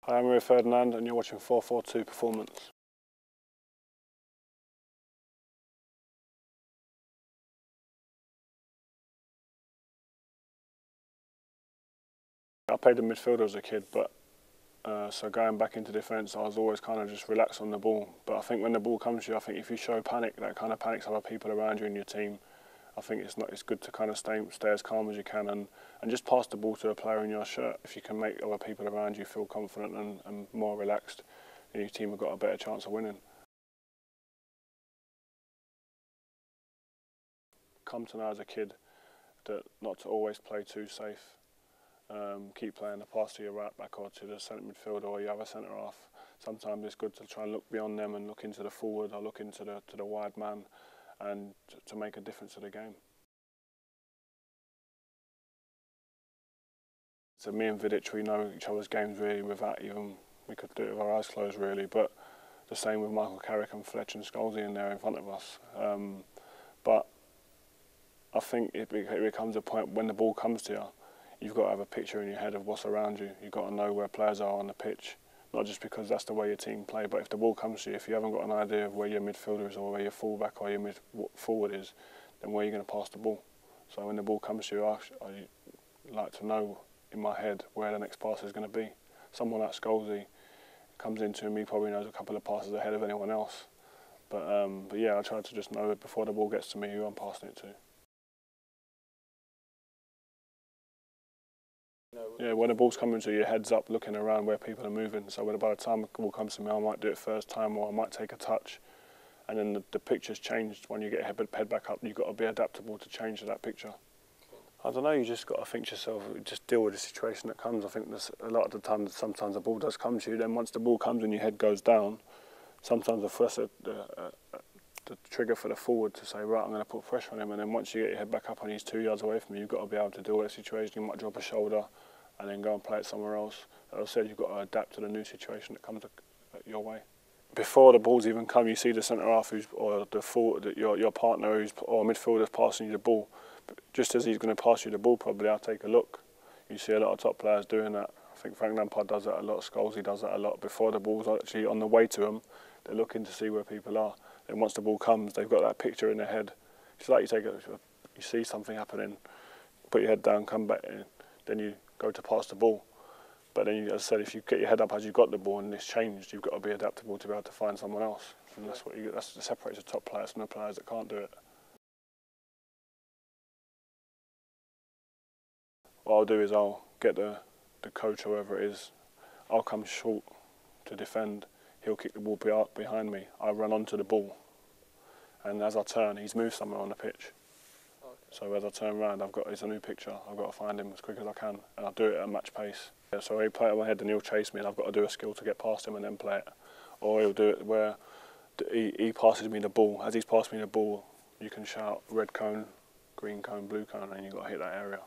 Hi, I'm Rio Ferdinand and you're watching 4-4-2 Performance. I played the midfielder as a kid, but so going back into defence, I was always kind of just relaxed on the ball. But I think when the ball comes to you, I think if you show panic, that kind of panics other people around you in your team. I think it's good to kind of stay as calm as you can and just pass the ball to a player in your shirt. If you can make other people around you feel confident and more relaxed, then your team have got a better chance of winning. Come to know as a kid that not to always play too safe. Keep playing the pass to your right back or to the centre midfielder or your other centre half. Sometimes it's good to try and look beyond them and look into the forward or look into the wide man and to make a difference to the game. So me and Vidic, we know each other's games really without even, we could do it with our eyes closed really, but the same with Michael Carrick and Fletcher and Scholesy in there in front of us. But I think it becomes a point when the ball comes to you, you've got to have a picture in your head of what's around you. You've got to know where players are on the pitch, not just because that's the way your team play, but if the ball comes to you, if you haven't got an idea of where your midfielder is or where your fullback or your forward is, then where are you going to pass the ball? So when the ball comes to you, I like to know in my head where the next pass is going to be. Someone like Scholesy comes into him, he probably knows a couple of passes ahead of anyone else. But yeah, I try to just know it before the ball gets to me who I'm passing it to. Yeah, when the ball's coming to you, your head's up looking around where people are moving. So by the time the ball comes to me, I might do it first time or I might take a touch. And then the picture's changed. When you get head back up, you've got to be adaptable to change to that picture. I don't know, you just got to think to yourself, just deal with the situation that comes. I think there's a lot of the time that sometimes the ball does come to you, then once the ball comes and your head goes down, sometimes the trigger for the forward to say, right, I'm going to put pressure on him, and then once you get your head back up and he's 2 yards away from you, you've got to be able to deal with the situation. You might drop a shoulder and then go and play it somewhere else. As I said, you've got to adapt to the new situation that comes your way. Before the balls even come, you see the centre half or the forward, your partner or midfielder's passing you the ball. But just as he's going to pass you the ball, probably I'll take a look. You see a lot of top players doing that. I think Frank Lampard does that a lot. Scholesy does that a lot. Before the ball's actually on the way to them, they're looking to see where people are. And once the ball comes, they've got that picture in their head. It's like you see something happening, put your head down, come back in, then you go to pass the ball. But then, as I said, if you get your head up as you got the ball and it's changed, you've got to be adaptable to be able to find someone else. And that's what that separates the top players from the players that can't do it. What I'll do is I'll get the coach, whoever it is, I'll come short to defend. He'll kick the ball behind me. I run onto the ball. And as I turn, he's moved somewhere on the pitch. Okay. So as I turn around, it's a new picture. I've got to find him as quick as I can, and I'll do it at a match pace. Yeah, so he'll play it on my head and he'll chase me, and I've got to do a skill to get past him and then play it. Or he'll do it where he passes me the ball. As he's passed me the ball, you can shout red cone, green cone, blue cone, and you've got to hit that area.